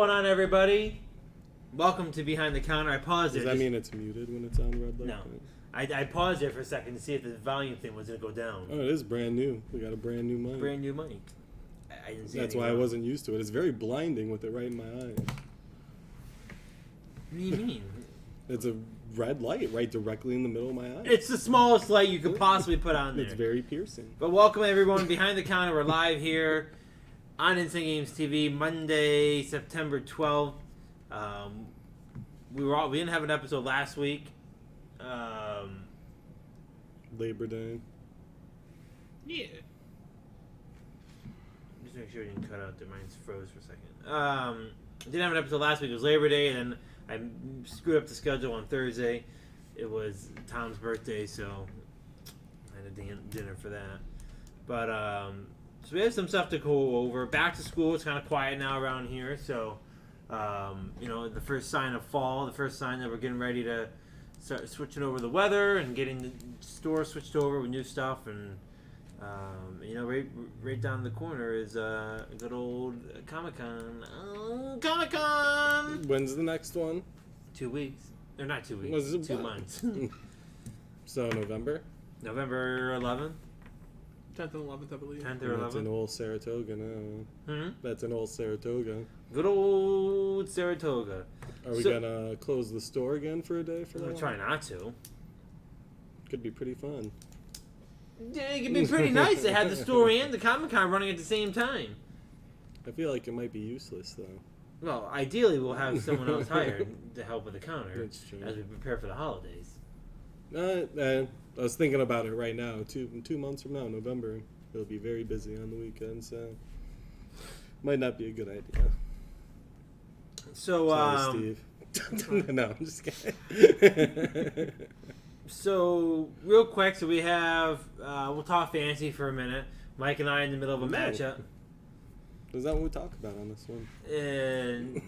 going on, everybody? Welcome to Behind the Counter. I paused it. Does that mean it's muted when it's on red light? No. I paused it for a second to see if the volume thing was going to go down. Oh, it is brand new. We got a brand new mic. Brand new mic. I didn't see That's why I wasn't used to it. It's very blinding with it right in my eyes. What do you mean? It's a red light right directly in the middle of my eye. It's the smallest light you could possibly put on there. It's very piercing. But welcome, everyone. Behind the Counter, we're live here on Instant Games TV, Monday, September 12th. We didn't have an episode last week. Labor Day. Yeah. Just make sure you didn't cut out there. Mine's froze for a second. Didn't have an episode last week. It was Labor Day, and then I screwed up the schedule on Thursday. It was Tom's birthday, so I had a dinner for that. But so we have some stuff to go over. Back to school. It's kind of quiet now around here, so the first sign of fall, the first sign that we're getting ready to start switching over the weather and getting the store switched over with new stuff. And right down the corner is a good old Comic-Con. Oh, Comic-Con! When's the next one? 2 weeks. Or not 2 weeks. 2 months. So November? November 11th? 10th and 11th, I believe. 10th or 11th? That's an old Saratoga now. Hmm? That's an old Saratoga. Good old Saratoga. Are we going to close the store again for a day for that? I'm trying not to. Could be pretty fun. Yeah, it could be pretty nice to have the store and the Comic-Con running at the same time. I feel like it might be useless, though. Well, ideally, we'll have someone else hired to help with the counter That's true. as we prepare for the holidays. I was thinking about it right now. 2 months from now, November, it'll be very busy on the weekends, so might not be a good idea. So, Sorry, Steve. No, I'm just kidding. So, real quick, so we have, we'll talk fantasy for a minute. Mike and I in the middle of a matchup. Is that what we talk about on this one? And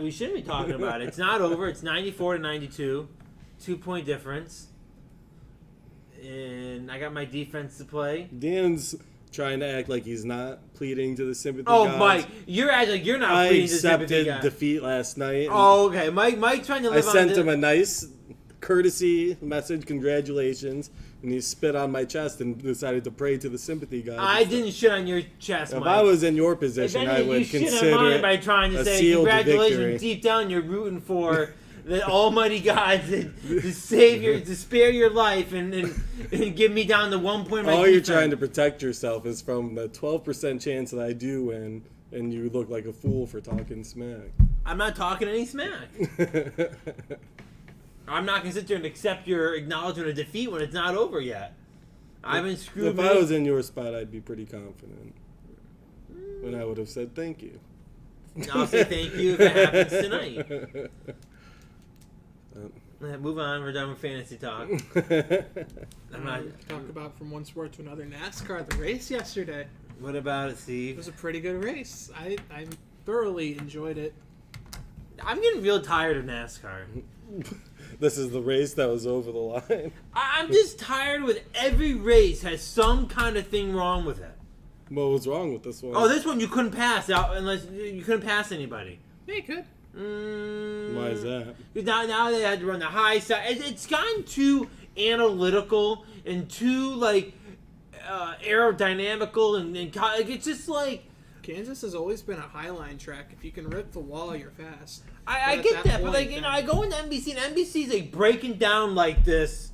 we shouldn't be talking about it. It's not over. It's 94-92. 2-point difference. And I got my defense to play. Dan's trying to act like he's not pleading to the sympathy Oh, gods. Mike, you're acting like you're not pleading to the sympathy I accepted gods. defeat last night. Oh, okay. Mike trying to live on I sent him a nice courtesy message, congratulations, and he spit on my chest and decided to pray to the sympathy gods. I didn't shit on your chest, If Mike. I was in your position, I would you shit consider on mine it by trying to a say sealed congratulations. victory. Deep down, you're rooting for the Almighty God to save to spare your life and give me down to 1 point. All you're trying to protect yourself is from the 12% chance that I do win, and you look like a fool for talking smack. I'm not talking any smack. I'm not going to sit there and accept your acknowledgement of defeat when it's not over yet. I've been screwed. If I was in your spot, I'd be pretty confident. And I would have said thank you. I'll say thank you if it happens tonight. Move on. We're done with fantasy talk. I'm not. Talk about from one sport to another. NASCAR, the race yesterday. What about it, It Steve? was a pretty good race. I thoroughly enjoyed it. I'm getting real tired of NASCAR. This is the race that was over the line. I'm just tired with every race has some kind of thing wrong with it. What was wrong with this one? Oh, this one you couldn't pass out unless you couldn't pass anybody. Yeah, you could. Why is that? Now they had to run the high side. It's gotten too analytical and too aerodynamical and it's just like. Kansas has always been a highline track. If you can rip the wall, you're fast. I get that, but I go into NBC and NBC's like breaking down like this.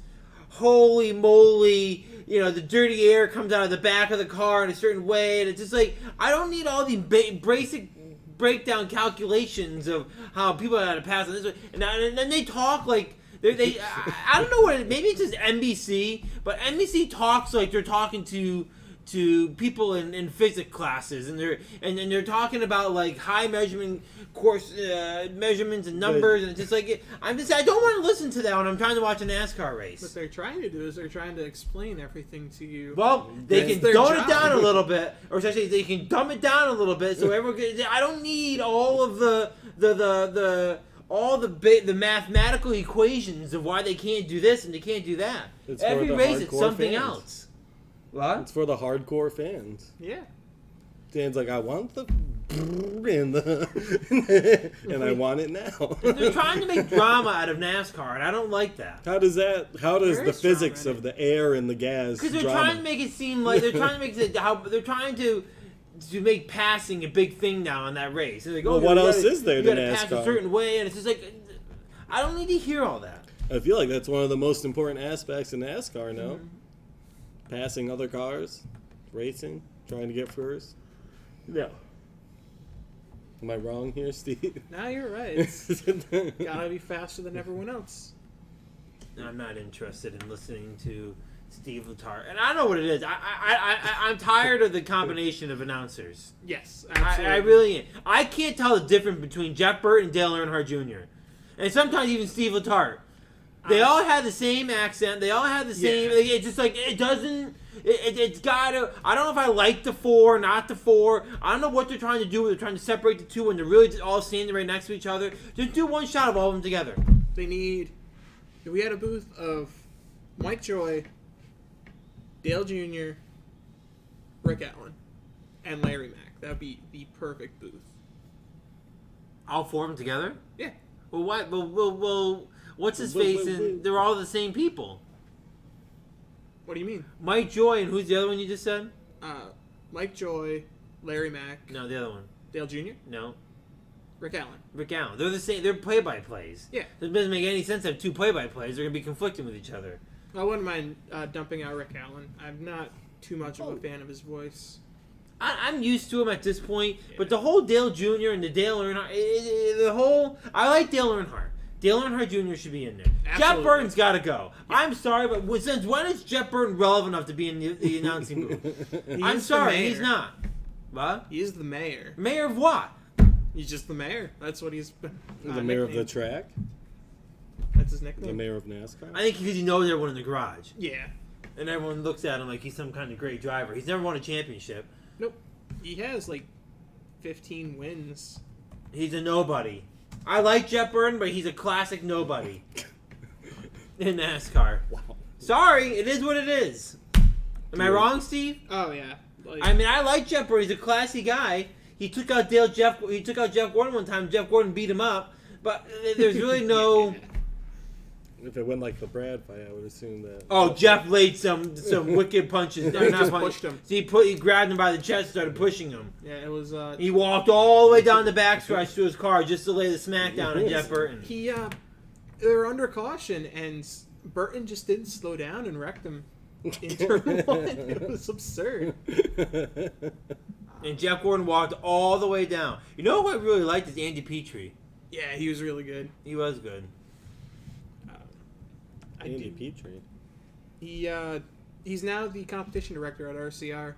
Holy moly! The dirty air comes out of the back of the car in a certain way, and it's just like I don't need all these basic breakdown calculations of how people got to pass on this way. And then they talk like I don't know what maybe it's just NBC, but NBC talks like they're talking to people in physics classes, and they're talking about like high measurement course measurements and numbers, and it's just like I don't want to listen to that when I'm trying to watch a NASCAR race. What they're trying to do is they're trying to explain everything to you. Well, they That's can their tone job. it down a little bit, or essentially they can dumb it down a little bit, so everyone. I don't need all of the mathematical equations of why they can't do this and they can't do that. It's Every for the race, it's hardcore something fans. else. What? It's for the hardcore fans. Yeah. Dan's like, I want the and I want it now. They're trying to make drama out of NASCAR, and I don't like that. How does There the is physics drama in of the air and the gas Because they're drama? trying to make it seem like they're trying to make it how they're trying to make passing a big thing now in that race. Like, Well, oh, what you else gotta- is there you to gotta pass a NASCAR? certain way, and it's just like I don't need to hear all that. I feel like that's one of the most important aspects of NASCAR now. Mm-hmm. Passing other cars, racing, trying to get first. Yeah. Am I wrong here, Steve? Now you're right. It's gotta be faster than everyone else. I'm not interested in listening to Steve Letarte, and I know what it is. I'm tired of the combination of announcers. Yes, absolutely. I really am. I can't tell the difference between Jeff Burton and Dale Earnhardt Jr. And sometimes even Steve Letarte. They all have the same accent. They all have the same. Yeah. It's just like it doesn't. It's got to. I don't know if I like the four, not the four. I don't know what they're trying to do. They're trying to separate the two when they're really just all standing right next to each other. Just do one shot of all of them together. They need. If we had a booth of Mike Joy, Dale Jr., Rick Allen, and Larry Mack, that would be the perfect booth. All four of them together. Yeah. Well, what? Well, what's his face? And they're all the same people. What do you mean? Mike Joy and who's the other one you just said? Mike Joy, Larry Mack, No, the other one. Dale Jr., No, Rick Allen. Rick Allen. They're the same. They're play-by-plays. Yeah. It doesn't make any sense to have two play-by-plays. They're gonna be conflicting with each other. I wouldn't mind dumping out Rick Allen. I'm not too much of a fan of his voice. I'm used to him at this point, but the whole Dale Jr. and the Dale Earnhardt, I like Dale Earnhardt. Dale Earnhardt Jr. should be in there. Absolutely. Jeff Burton's got to go. I'm sorry, but since when is Jeff Burton relevant enough to be in the announcing booth? I'm He's sorry, the mayor. he's not. What? He's the mayor. Mayor of what? He's just the mayor. That's what he's been. The mayor of the nicknamed. track? That's his The nickname. mayor of NASCAR? I think because he knows everyone in the garage, Yeah. and everyone looks at him like he's some kind of great driver. He's never won a championship. Nope. He has like 15 wins. He's a nobody. I like Jeff Burton, but he's a classic nobody in NASCAR. Wow. Sorry, it is what it is. Am I wrong, Steve? Oh yeah. Like, I mean, I like Jeff Burton. He's a classy guy. He took out Jeff Gordon one time. Jeff Gordon beat him up. But there's really no. If it went like the Brad fight, I would assume that. Oh, Jeff laid some wicked punches. He just punches. pushed him. So he grabbed him by the chest, and started pushing him. Yeah, it was. He walked all the way down the backstretch to his car just to lay the smackdown on Jeff Burton. They were under caution, and Burton just didn't slow down and wrecked him in turn one. It was absurd. And Jeff Gordon walked all the way down. You know who I really liked is Andy Petrie. Yeah, he was really good. He was good. Andy Petrie. He's now the competition director at RCR.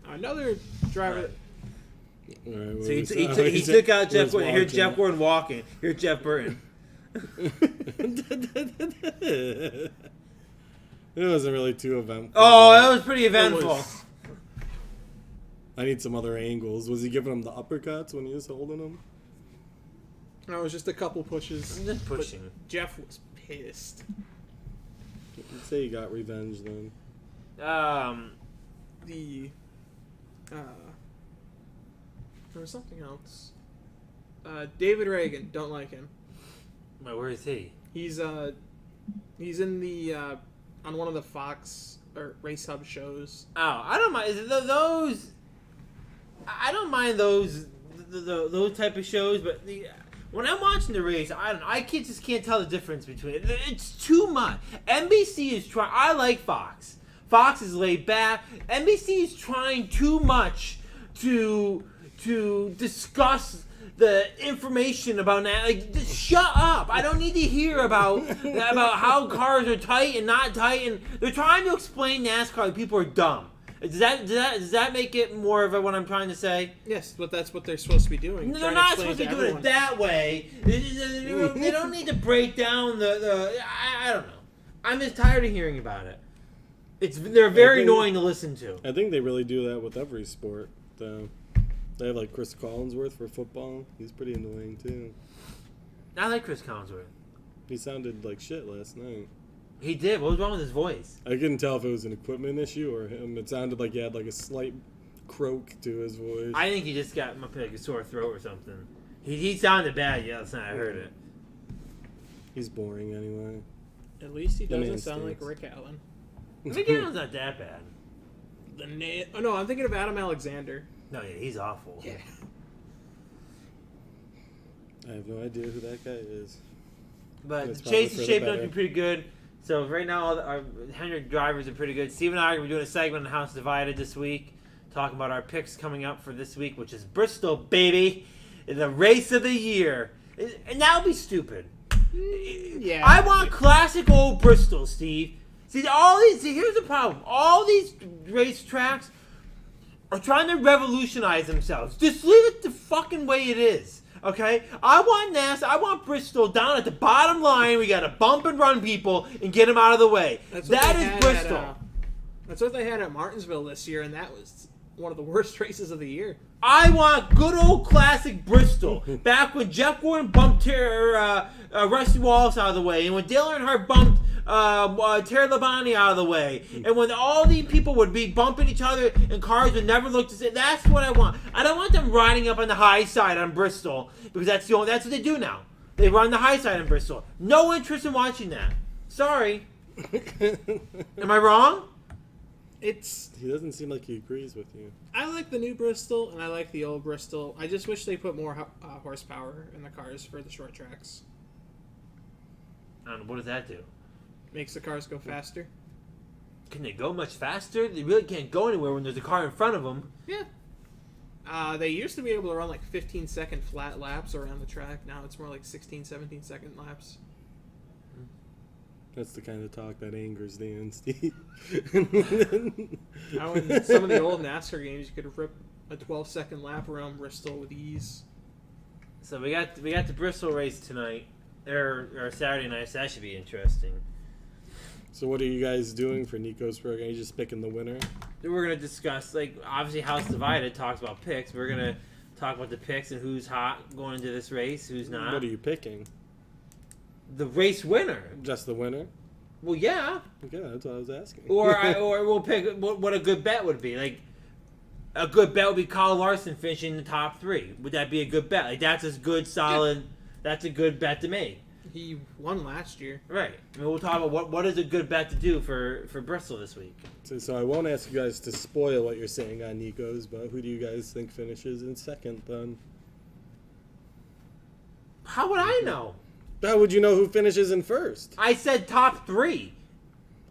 Another driver. All right, So he took out Jeff Gordon. Here's Jeff Gordon walking. Here's Jeff Burton. It wasn't really too eventful. Oh, that was pretty eventful. I need some other angles. Was he giving him the uppercuts when he was holding him? No, it was just a couple pushes. I'm just but pushing. Jeff was pissed. I'd say he got revenge then. The there was something else. David Reagan, don't like him. Well, where is he? He's in the on one of the Fox or Race Hub shows. Oh, I don't mind those. I don't mind those type of shows, but when I'm watching the race, I just can't tell the difference between it. It's too much. NBC is trying. I like Fox. Fox is laid back. NBC is trying too much to discuss the information about that. Like, just shut up! I don't need to hear about how cars are tight and not tight. And they're trying to explain NASCAR like people are dumb. Does that make it more of what I'm trying to say? Yes, but that's what they're supposed to be doing. They're trying not explain supposed to be everyone. doing it that way. They don't need to break down the. I don't know. I'm just tired of hearing about it. They're very annoying to listen to. I think they really do that with every sport, though. They have like Chris Collinsworth for football. He's pretty annoying too. I like Chris Collinsworth. He sounded like shit last night. He did. What was wrong with his voice? I couldn't tell if it was an equipment issue or him. It sounded like he had like a slight croak to his voice. I think he just got like a sore throat or something. He sounded bad. Yeah, last night I heard it. He's boring anyway. At least he The man doesn't sound like stinks. Rick Allen. Rick Allen's not that bad. Oh no, I'm thinking of Adam Alexander. No, yeah, he's awful. Yeah. I have no idea who that guy is. But That's the chase probably is for the shaping up to be better. pretty good. So right now, our 100 drivers are pretty good. Steve and I are going to be doing a segment on House Divided this week, talking about our picks coming up for this week, which is Bristol, baby, the race of the year. And that would be stupid. Yeah. I want classic old Bristol, Steve. See, here's the problem. All these racetracks are trying to revolutionize themselves. Just leave it the fucking way it is. Okay? I want NASA. I want Bristol down at the bottom line. We got to bump and run people and get them out of the way. That is Bristol. That's what they had at Martinsville this year, and that was one of the worst races of the year. I want good old classic Bristol. Back when Jeff Gordon bumped Rusty Wallace out of the way, and when Dale Earnhardt bumped Terry Labonte out of the way, and when all these people would be bumping each other and cars would never look the same. That's what I want. I don't want them riding up on the high side on Bristol, because that's what they do now. They run the high side on Bristol. No interest in watching that. Sorry. Am I wrong? He doesn't seem like he agrees with you. I like the new Bristol, and I like the old Bristol. I just wish they put more horsepower in the cars for the short tracks. And what does that do? Makes the cars go faster. Can they go much faster? They really can't go anywhere when there's a car in front of them. Yeah. They used to be able to run like 15-second flat laps around the track. Now it's more like 16, 17-second laps. That's the kind of talk that angers Dan, Steve. Now in some of the old NASCAR games, you could rip a 12-second lap around Bristol with ease. So we got the Bristol race tonight, or Saturday night. So that should be interesting. So what are you guys doing for Nico's program? Are you just picking the winner? We're gonna discuss, like, obviously House Divided talks about picks. We're gonna talk about the picks and who's hot going into this race, who's not. What are you picking? The race winner. Just the winner? Well, yeah. Okay, that's what I was asking. Or we'll pick what a good bet would be. Like, a good bet would be Kyle Larson finishing in the top 3. Would that be a good bet? Like, that's a good, solid. Yeah. That's a good bet to make. He won last year. Right. I mean, we'll talk about what is a good bet to do for Bristol this week. So I won't ask you guys to spoil what you're saying on Nico's, but who do you guys think finishes in second then? How would I know? How would you know who finishes in first? I said top 3.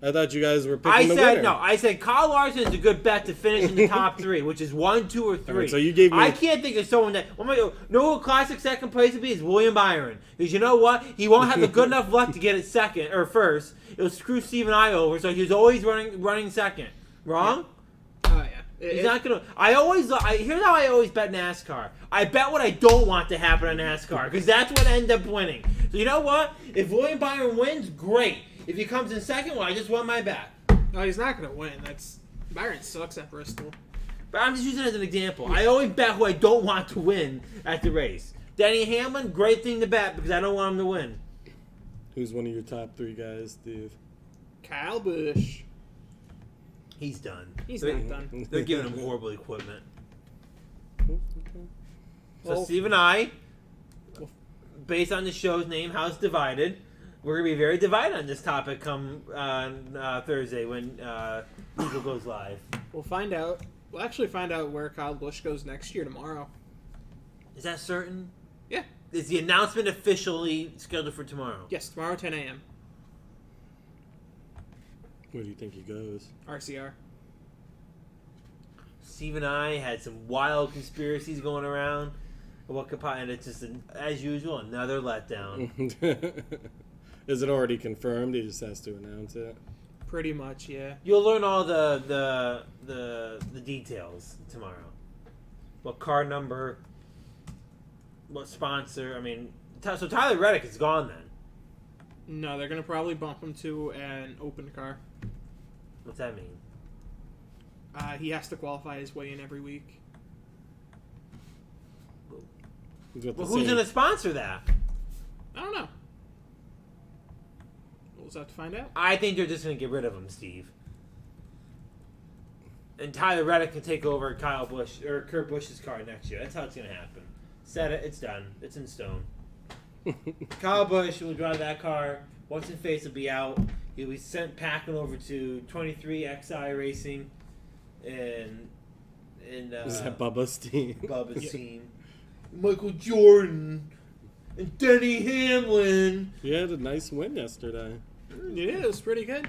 I thought you guys were picking the winner. I said Kyle Larson is a good bet to finish in the top 3, which is 1, 2, or 3. Right, so you gave me. I can't think of someone that. No classic second place would be is William Byron, because you know what? He won't have the good enough luck to get it second or first. It'll screw Steve and I over, so he's always running second. Wrong? Oh yeah. He's not gonna. Here's how I always bet NASCAR. I bet what I don't want to happen in NASCAR, because that's what ends up winning. So you know what? If William Byron wins, great. If he comes in second, well, I just won my bet. No, he's not going to win. Byron sucks at Bristol. But I'm just using it as an example. I always bet who I don't want to win at the race. Denny Hamlin, great thing to bet because I don't want him to win. Who's one of your top 3 guys, Steve? Kyle Busch. He's done. He's not done. They're giving him horrible equipment. Okay. So Steve and I, based on the show's name, House Divided, we're going to be very divided on this topic come Thursday when Nico goes live. We'll find out. We'll actually find out where Kyle Busch goes next year tomorrow. Is that certain? Yeah. Is the announcement officially scheduled for tomorrow? Yes, tomorrow 10 a.m. Where do you think he goes? RCR. Steve and I had some wild conspiracies going around. And it's just, as usual, another letdown. Is it already confirmed? He just has to announce it. Pretty much, yeah. You'll learn all the details tomorrow. What car number, what sponsor. I mean, so Tyler Reddick is gone then. No, they're going to probably bump him to an open car. What's that mean? He has to qualify his way in every week. Well, who's going to sponsor that? I don't know. We'll just have to find out. I think they're just going to get rid of him, Steve. And Tyler Reddick can take over Kyle Busch or Kurt Busch's car next year. That's how it's going to happen. Said it. It's done. It's in stone. Kyle Busch will drive that car. What's his face will be out. He'll be sent packing over to 23XI Racing, and Is that Bubba's team? Bubba's team. Michael Jordan and Denny Hamlin. He had a nice win yesterday. Yeah, it was pretty good.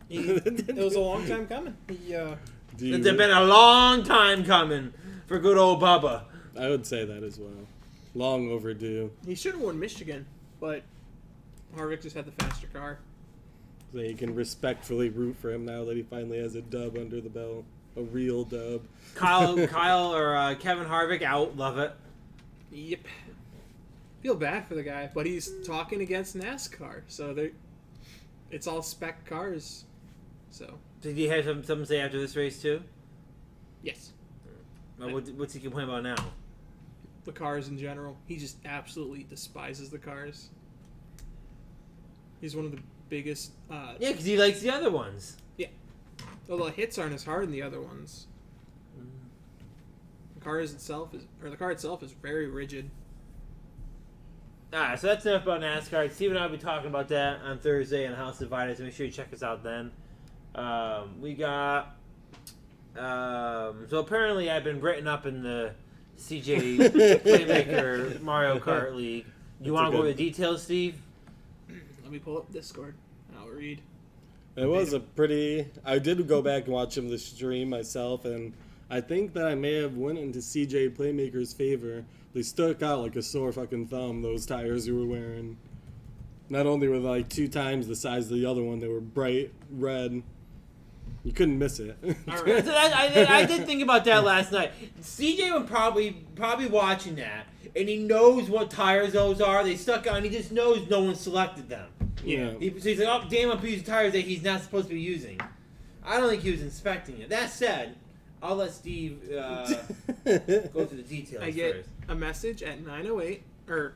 It was a long time coming. It's been a long time coming for good old Bubba. I would say that as well. Long overdue. He should have won Michigan, but Harvick just had the faster car. So you can respectfully root for him now that he finally has a dub under the belt. A real dub. Kyle or Kevin Harvick out. Love it. Yep. Feel bad for the guy, but he's talking against NASCAR, so it's all spec cars. So. Did he have something to say after this race too? Yes. What's he complaining about now? The cars in general. He just absolutely despises the cars. He's one of the biggest. Yeah, because he likes the other ones. Yeah. Although the hits aren't as hard in the other ones. The car itself is very rigid. Alright, so that's enough about NASCAR. Steve and I will be talking about that on Thursday on House Divided, so make sure you check us out then. We got... so apparently I've been written up in the CJ Playmaker Mario Kart League. You want to go over the details, Steve? Let me pull up Discord and I'll read. It was a pretty... I did go back and watch the stream myself, and I think that I may have went into CJ Playmaker's favor. They stuck out like a sore fucking thumb, those tires you were wearing. Not only were they like 2 times the size of the other one, they were bright red. You couldn't miss it. All right. So I did think about that last night. CJ was probably watching that, and he knows what tires those are. They stuck out, and he just knows no one selected them. Yeah. So he's like, oh, damn, I'm using tires that he's not supposed to be using. I don't think he was inspecting it. That said, I'll let Steve go through the details I get first. a message at 9:08 or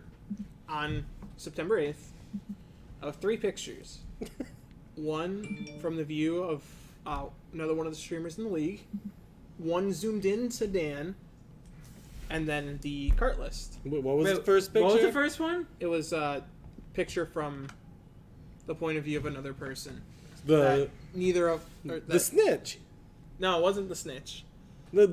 on September 8th of 3 pictures. One from the view of another one of the streamers in the league. One zoomed in to Dan, and then the cart list. What was the first picture? What was the first one? It was a picture from the point of view of another person. The snitch. No, it wasn't the snitch. They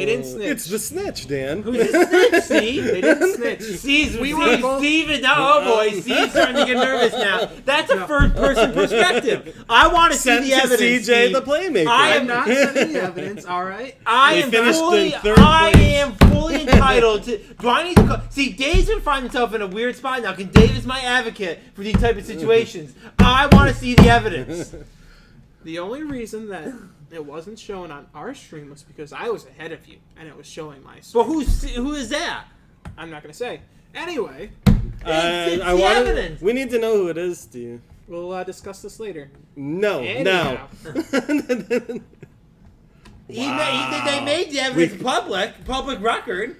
didn't snitch. It's the snitch, Dan. Who's the snitch, Steve? They didn't snitch. Steve's oh boy, Steve's starting to get nervous now. That's a first-person perspective. I want to see Sent the to evidence, CJ Steve. the Playmaker. I I'm not sending the evidence, all right? I They am finished fully, in third I place. am fully entitled to. Do I need to see? Dave's been finding himself in a weird spot now. Because Dave is my advocate for these type of situations. I want to see the evidence. The only reason that it wasn't shown on our stream was because I was ahead of you, and it was showing my stream. But who is that? I'm not going to say. Anyway, It's the evidence. We need to know who it is, Steve. we'll discuss this later. No, Anyhow. no. They made the evidence public record.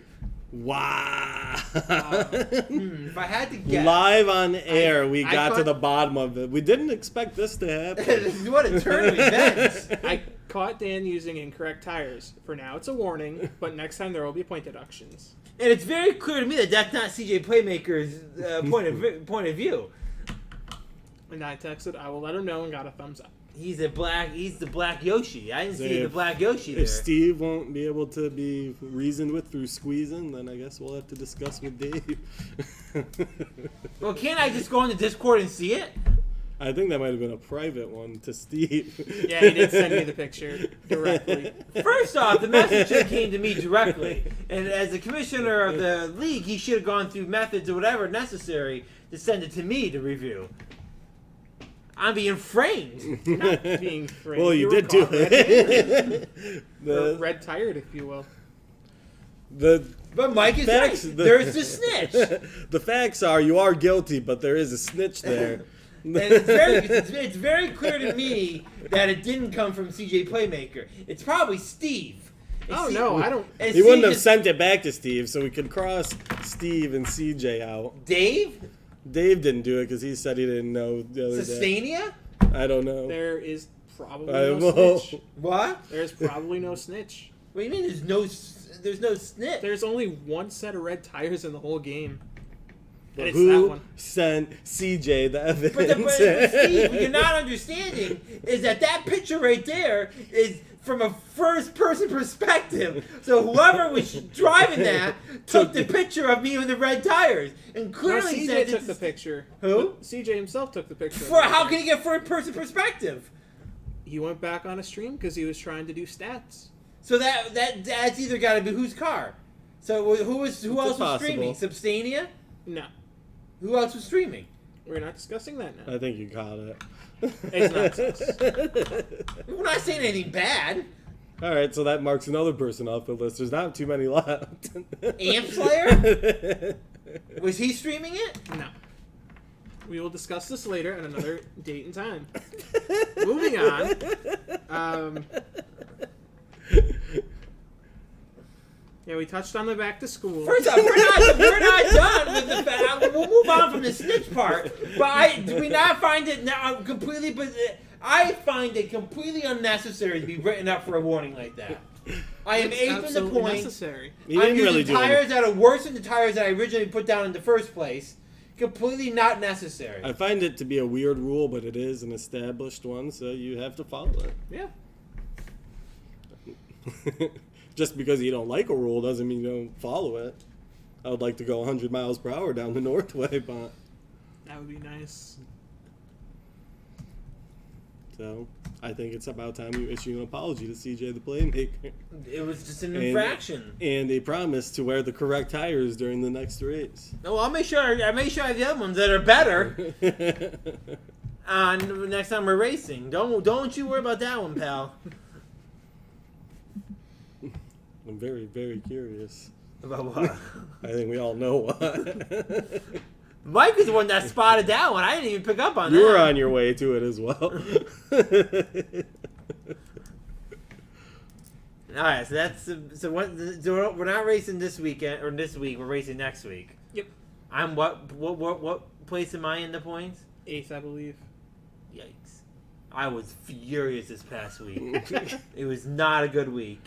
Wow. If I had to guess. Live on air, we I got to caught- the bottom of it. We didn't expect this to happen. What a turn of events. I caught Dan using incorrect tires. For now, it's a warning, but next time there will be point deductions. And it's very clear to me that that's not CJ Playmaker's point of view. And I texted, I will let him know, and got a thumbs up. He's the black Yoshi. I didn't see the If- black Yoshi there. If Steve won't be able to be reasoned with through squeezing, then I guess we'll have to discuss with Dave. Well, can't I just go in the Discord and see it? I think that might have been a private one to Steve. Yeah, he did send me the picture directly. First off, the message should have came to me directly. And as the commissioner of the league, he should have gone through methods or whatever necessary to send it to me to review. I'm being framed. Not being framed. Well, you were did do caught it. Or red tired, if you will. But Mike is Facts- right. There's the snitch. The facts are you are guilty, but there is a snitch there. And it's very clear to me that it didn't come from CJ Playmaker. It's probably Steve. And Oh, Steve- no, I don't. and He Steve wouldn't have just- sent it back to Steve, so we could cross Steve and CJ out. Dave? Dave didn't do it because he said he didn't know the other day. Sustainia? I don't know. There is probably no snitch. What? There's probably no snitch. What do you mean there's no snitch? There's only one set of red tires in the whole game. And it's that Who one. sent CJ the evidence? But Steve, what you're not understanding is that picture right there is from a first-person perspective. So whoever was driving that took the picture of me with the red tires, and clearly CJ took the picture. Who? CJ himself took the picture. How can he get first-person perspective? He went back on a stream because he was trying to do stats. So that's either got to be whose car. So who else was possible. streaming? Substania? No. Who else was streaming? We're not discussing that now. I think you got it. It's nonsense. We're not saying anything bad. All right, so that marks another person off the list. There's not too many left. Amp Slayer? Was he streaming it? No. We will discuss this later at another date and time. Moving on. Yeah, we touched on the back to school. First off, we're not done with the fact. We'll move on from the snitch part. But do we not find it now completely? But I find it completely unnecessary to be written up for a warning like that. I am aping the point. Necessary. I'm using tires that are worse than the tires that I originally put down in the first place. Completely not necessary. I find it to be a weird rule, but it is an established one, so you have to follow it. Yeah. Just because you don't like a rule doesn't mean you don't follow it. I would like to go 100 miles per hour down the Northway, but... That would be nice. So, I think it's about time you issue an apology to CJ the Playmaker. It was just an infraction. And a promise to wear the correct tires during the next race. No, I'll make sure I have the other ones that are better next time we're racing. Don't you worry about that one, pal. I'm very, very curious. About what? I think we all know what. Mike was the one that spotted that one. I didn't even pick up on that. You were on your way to it as well. All right, so we're not racing this weekend or this week. We're racing next week. Yep. I'm what place am I in the points? 8th, I believe. Yikes! I was furious this past week. It was not a good week.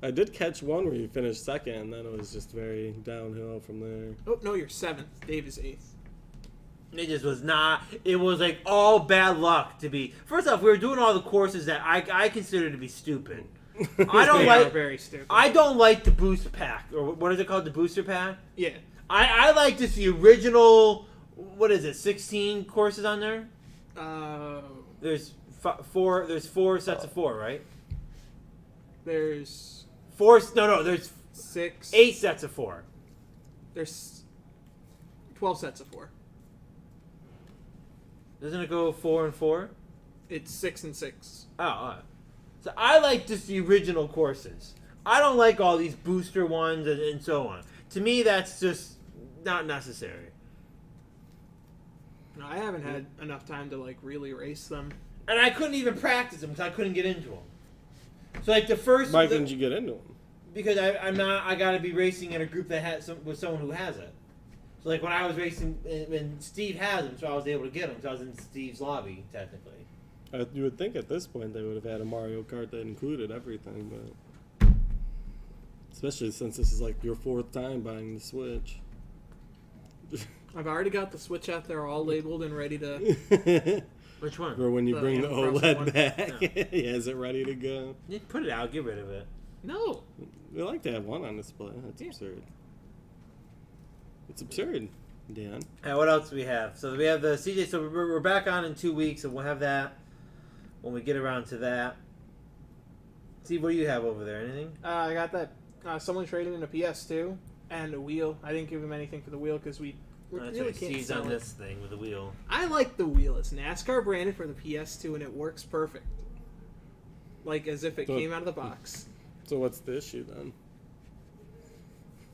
I did catch one where you finished second, and then it was just very downhill from there. Oh, no, you're 7th. Dave is 8th. It just was not. It was like all bad luck to be. First off, we were doing all the courses that I consider to be stupid. I don't They are like. very stupid. I don't like the boost pack, or what is it called, the booster pack? Yeah. I like just the original. What is it? 16 courses on there. There's four. There's 4 sets of 4, right? There's 4. No. There's 6. 8 sets of 4. There's 12 sets of 4. Doesn't it go 4 and 4? It's 6 and 6. Oh, all right. So I like just the original courses. I don't like all these booster ones and so on. To me, that's just not necessary. No, I haven't had enough time to like really race them. And I couldn't even practice them because I couldn't get into them. So like the first. Why couldn't you get into them? Because I'm not. I got to be racing in a group that has with someone who has it. So like when I was racing, when Steve has them, so I was able to get them. So I was in Steve's lobby technically. You would think at this point they would have had a Mario Kart that included everything, but especially since this is like your 4th time buying the Switch. I've already got the Switch out there all labeled and ready to... Which one? Or when you The bring the Frozen OLED one. back, No. yeah, is it ready to go? Yeah, put it out. Get rid of it. No. We like to have one on display. That's absurd. It's absurd, Dan. Alright, what else do we have? So we have the CJ. So we're back on in 2 weeks, and we'll have that when we get around to that. Steve, what do you have over there? Anything? I got that. Someone traded in a PS2 and a wheel. I didn't give him anything for the wheel because we That's really right. can't Steve's sell on it. this thing with the wheel. I like the wheel. It's NASCAR branded for the PS2 and it works perfect. Like as if it So- came out of the box. So what's the issue then?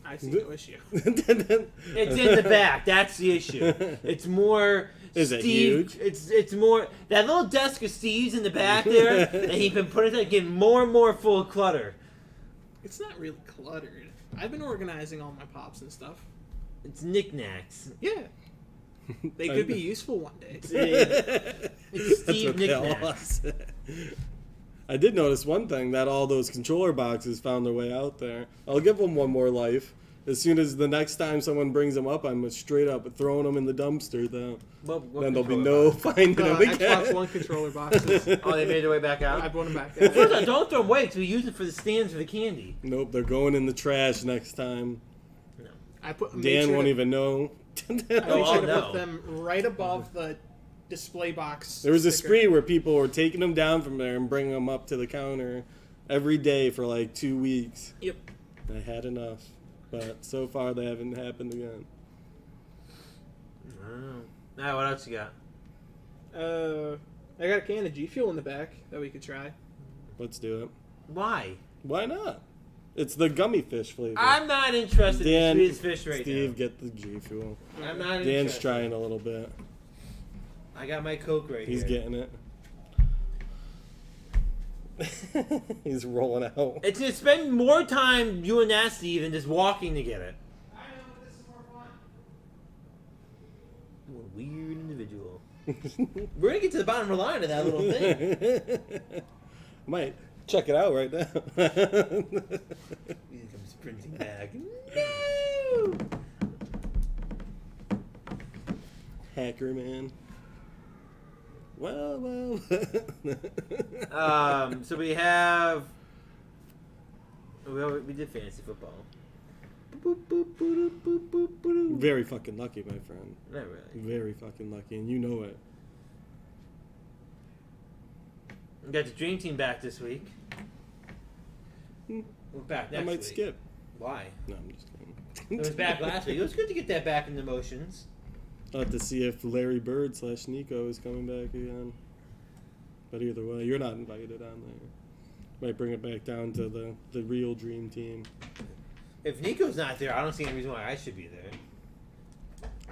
I see no issue. It's in the back. That's the issue. It's more. Is it Steve, huge? It's more that little desk of Steve's in the back there, and he's been putting it getting more and more full of clutter. It's not really cluttered. I've been organizing all my pops and stuff. It's knickknacks. Yeah. They could be useful one day. It's That's Steve what they all Knickknacks. said. I did notice one thing, that all those controller boxes found their way out there. I'll give them one more life. As soon as the next time someone brings them up, I'm straight up throwing them in the dumpster, though. What Then there'll be controller no box? finding them Xbox again. One controller boxes. Oh, they made their way back out? I brought them back. Well, first of all, don't throw them away because we use it for the stands for the candy. Nope, they're going in the trash next time. No. I made Dan sure won't to, even know. I made Oh, sure to no. put them right above the display box. There was a sticker. spree where people were taking them down from there and bringing them up to the counter every day for like 2 weeks. Yep. I had enough. But so far, they haven't happened again. I don't know. Now, what else you got? I got a can of GFuel in the back that we could try. Let's do it. Why? Why not? It's the gummy fish flavor. I'm not interested Dan, in the sweetest fish right Steve, get the GFuel. now. I'm not Dan's interested. trying a little bit. I got my Coke right He's here. getting it. He's rolling out. It's to spend more time doing that, Steve, than just walking to get it. I know, but this is more fun. What a weird individual. We're gonna get to the bottom of the line of that little thing. Might check it out right now. He comes sprinting back. No! Hacker man. Well. So we have. We did fantasy football. Very fucking lucky, my friend. Not really. Very fucking lucky, and you know it. We got the dream team back this week. Hmm. We're back next I might week. skip. Why? No, I'm just kidding. It was back last week. It was good to get that back in the motions. I'll have to see if Larry Bird / Nico is coming back again. But either way, you're not invited on there. Might bring it back down to the real dream team. If Nico's not there, I don't see any reason why I should be there.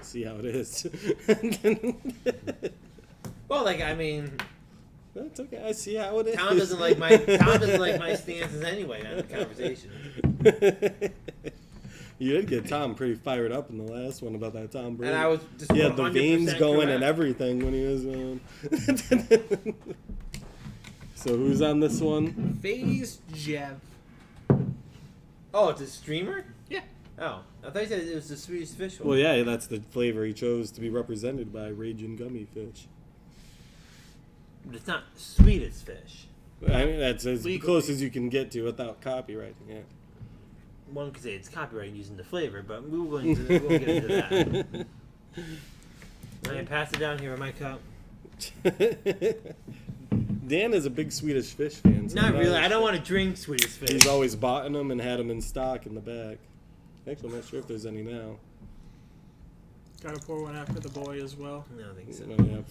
See how it is. Well, like I mean, That's okay. I see how it is. Tom doesn't like my stances anyway on the conversation. You did get Tom pretty fired up in the last one about that Tom Brady. And I was just he had the 100% veins going correct. and everything when he was on. So who's on this one? Phase Jev. Oh, it's a streamer? Yeah. Oh, I thought you said it was the sweetest fish one. Well, yeah, that's the flavor he chose to be represented by Raging Gummy Fish. But it's not sweetest fish. I mean, that's as Legally. close as you can get to without copywriting it. One could say it's copyright using the flavor, but we'll get into that. I pass it down here in my cup. Dan is a big Swedish Fish fan. So Not he really. knows. I don't want to drink Swedish fish. He's always bought them and had them in stock in the back. Actually, I'm not sure if there's any now. Gotta pour one out for the boy as well. I don't think so. Oh, yeah,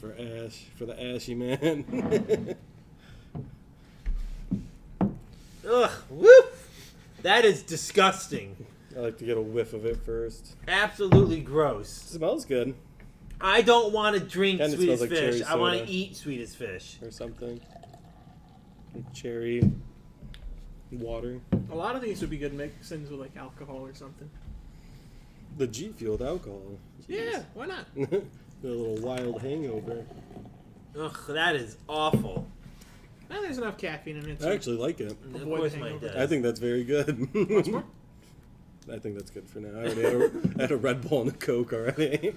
for the Ashy man. Ugh, whoop! That is disgusting. I like to get a whiff of it first. Absolutely gross. Smells good I don't want to drink Kinda Swedish smells like fish. cherry I want soda. to eat Swedish fish. or something. Cherry water. A lot of these would be good mix-ins with like alcohol or something. The GFuel alcohol. Yeah, why not? The little wild hangover. Ugh, that is awful. Well, there's enough caffeine in it. I actually like it. Of Avoid course the mine hangover. does. I think that's very good. What's more? I think that's good for now. I already had a Red Bull and a Coke already.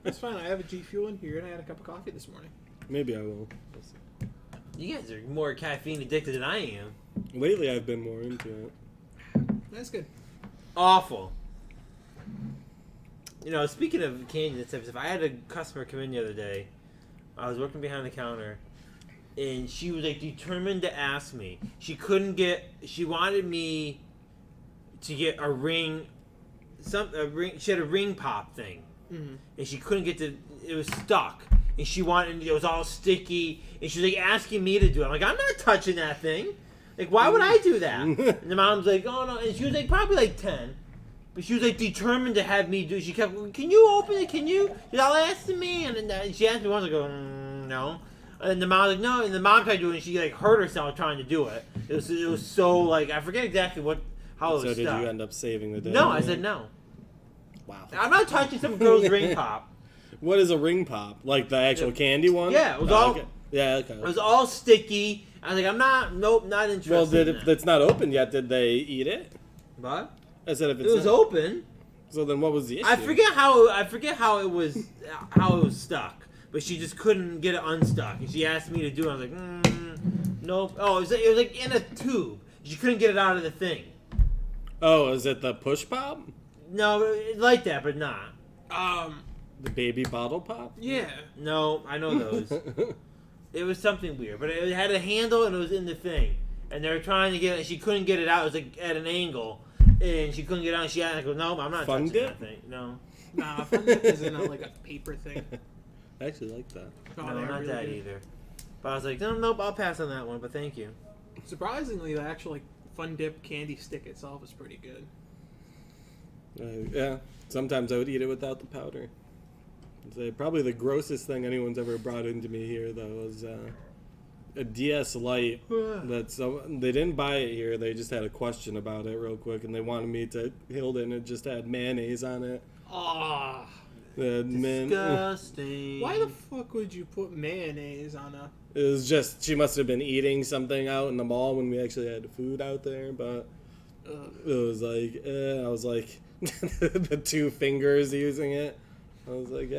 That's fine. I have a GFuel in here, and I had a cup of coffee this morning. Maybe I will. We'll see. You guys are more caffeine addicted than I am. Lately, I've been more into it. That's good. Awful. You know, speaking of candy and stuff, I had a customer come in the other day. I was working behind the counter, and she was like determined to ask me. She wanted me to get a ring. She had a ring pop thing, Mm-hmm. and she couldn't get it was stuck, and she wanted, it was all sticky, and she was like asking me to do it. I'm like, I'm not touching that thing. Like, why would I do that? And the mom's like, oh no, and she was like probably like 10. But she was like determined to have me do. She kept, can you open it? Can you? She's all asked me, and then she asked me once. I go, no. And the mom was like, no. And the mom tried to do it, and she like hurt herself trying to do it. It was so like, I forget exactly how it So was did stuck. you end up saving the day? No, I said no. Wow. I'm not touching some girl's ring pop. What is a ring pop? Like the actual candy one? Yeah, it was all. Okay. Yeah, okay. It was all sticky. I was like, I'm not. Nope, not interested. Well, in if that. it's not open yet, did they eat it? What? I said if It it's was not- open. So then what was the issue? I forget how it was stuck, but she just couldn't get it unstuck, and she asked me to do it. I was like, nope. Oh, it was like in a tube. She couldn't get it out of the thing. Oh, is it the push pop? No, like that, but not. The baby bottle pop? Yeah. No, I know those. It was something weird, but it had a handle and it was in the thing, and they were trying to get it. And she couldn't get it out. It was like at an angle, and she couldn't get it out. And she had to go, no, I'm not Fun touching dip? that thing. No, Nah, Fun Dip is in like a paper thing. I actually like that. Oh, no, they're not really that good. either. But I was like, nope, I'll pass on that one. But thank you. Surprisingly, the actual like Fun Dip candy stick itself is pretty good. Yeah, sometimes I would eat it without the powder. Probably the grossest thing anyone's ever brought into me here, though, was a DS Lite. They didn't buy it here. They just had a question about it real quick, and they wanted me to hold it, and it just had mayonnaise on it. Ah. Disgusting. Why the fuck would you put mayonnaise on a... It was just, she must have been eating something out in the mall when we actually had food out there, but it was like, I was like, the two fingers using it. I was like,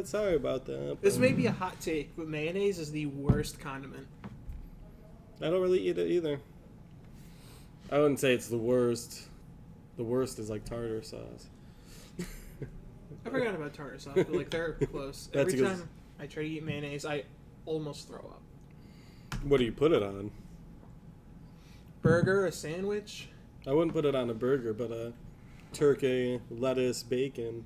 sorry about that. This may be a hot take, but mayonnaise is the worst condiment. I don't really eat it either. I wouldn't say it's the worst. The worst is like tartar sauce. I forgot about tartar sauce, but like they're close. That's Every because- time I try to eat mayonnaise, I almost throw up. What do you put it on? Burger, a sandwich. I wouldn't put it on a burger, but a turkey, lettuce, bacon,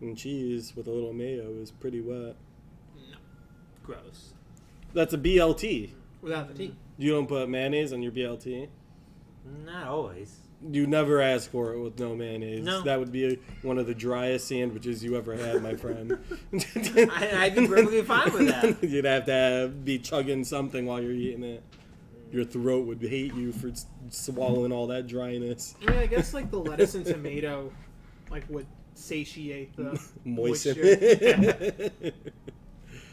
and cheese with a little mayo is pretty wet. No, Gross. That's a BLT. without the tea. You don't put mayonnaise on your BLT? Not always. You never ask for it with no mayonnaise. No. That would be one of the driest sandwiches you ever had, my friend. I'd be perfectly fine with that. You'd have to be chugging something while you're eating it. Your throat would hate you for swallowing all that dryness. I mean, I guess like the lettuce and tomato, like would satiate the Moisten. moisture. Yeah.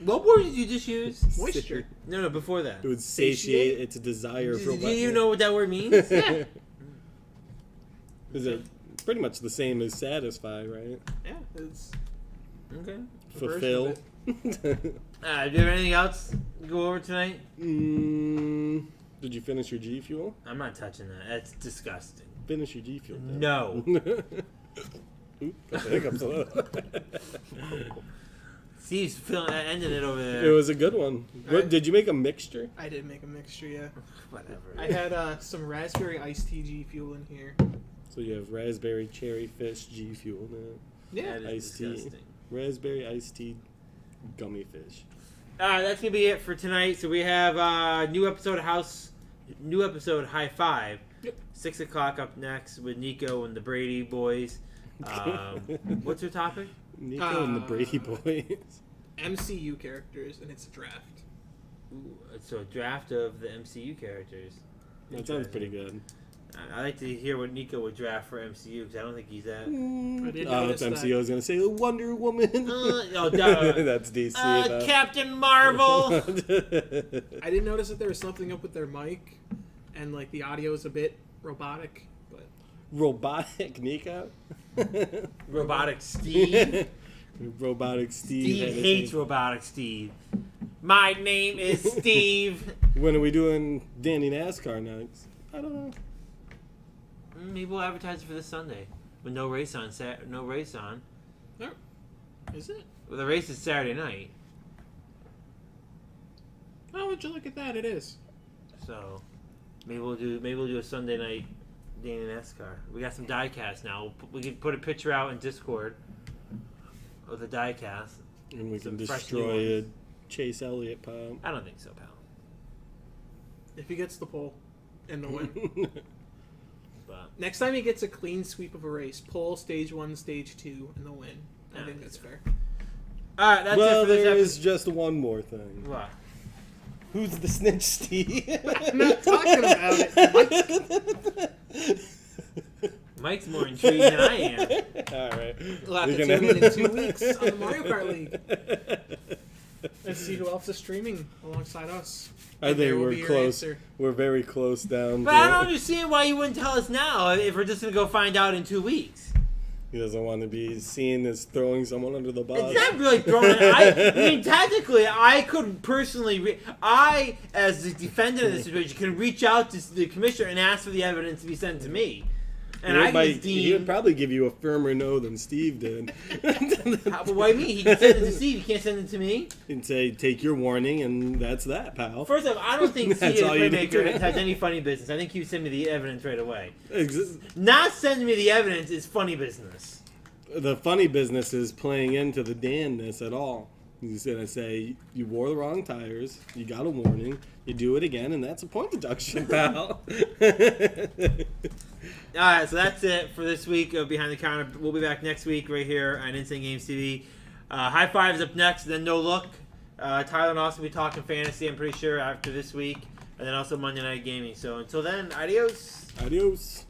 What word did you just use? Moisture. No, before that. It would satiate its desire for Do you wetness. know what that word means? Yeah. Is it pretty much the same as satisfy, right? Yeah, it's Okay. a version Fulfill. of it. Do you have anything else to go over tonight? Did you finish your GFuel? I'm not touching that. That's disgusting. Finish your GFuel. then. No. Oop, got the hiccups. Steve's ending it over there. It was a good one. What, did you make a mixture? I did make a mixture, yeah. Whatever. I had some raspberry iced tea G Fuel in here. So you have raspberry cherry fish GFuel now. Yeah. That is Iced tea. disgusting. Raspberry iced tea gummy fish. That's gonna be it for tonight. So we have new episode High Five. Yep. 6 o'clock up next with Nico and the Brady boys. What's your topic? Nico and the Brady Boys. MCU characters, and it's a draft. Ooh, so a draft of the MCU characters. That sounds pretty good. I'd like to hear what Nico would draft for MCU because I don't think he's that. I did Oh, notice if that. MCU is going to say Wonder Woman. That's DC. though. Captain Marvel. I did notice that there was something up with their mic, and like the audio is a bit robotic. But Robotic Nico. Robotic Steve. Robotic Steve. Steve had his hates name. Robotic Steve. My name is Steve. When are we doing Danny NASCAR next? I don't know. Maybe we'll advertise it for this Sunday with no race on. No race on. no, is it? Well, the race is Saturday night, Oh, would you look at that? It is. so maybe we'll do a Sunday night Danny NASCAR. We got some diecast now. We can put a picture out in Discord of the diecast. And we Some can fresh new destroy a ones. Chase Elliott pop. I don't think so, pal. If he gets the pole and the win. But Next time he gets a clean sweep of a race, pole, stage 1, stage 2, and the win. I think that's fair. all right, that's Well, it for this there episode. is just one more thing. What? Who's the snitch, Steve? I'm not talking about it. Mike's more intrigued than I am. All right. We'll have We to can tune end in it. 2 weeks on the Mario Kart League and see who else is streaming alongside us. I And there think will we're be your close. answer. We're very close down. But I don't understand why you wouldn't tell us now if we're just gonna go find out in 2 weeks. He doesn't want to be seen as throwing someone under the bus. It's not really throwing. I mean, technically, I could personally, I as the defendant of the situation, can reach out to the commissioner and ask for the evidence to be sent to me, and I can just He would deem. probably give you a firmer no than Steve did. But why me? He can send it to Steve. He can't send it to me. And say, take your warning, and that's that, pal. First off, I don't think That's CJ all you need Playmaker to- has any funny business. I think you send me the evidence right away. Ex- Not sending me the evidence is funny business. The funny business is playing into the damnness at all. He's going to say, you wore the wrong tires, you got a warning, you do it again, and that's a point deduction, pal. Alright, so that's it for this week of Behind the Counter. We'll be back next week right here on Instant Games TV. High Five is up next, then No Look. Tyler and Austin will be talking fantasy, I'm pretty sure, after this week. And then also Monday Night Gaming. So until then, adios. Adios.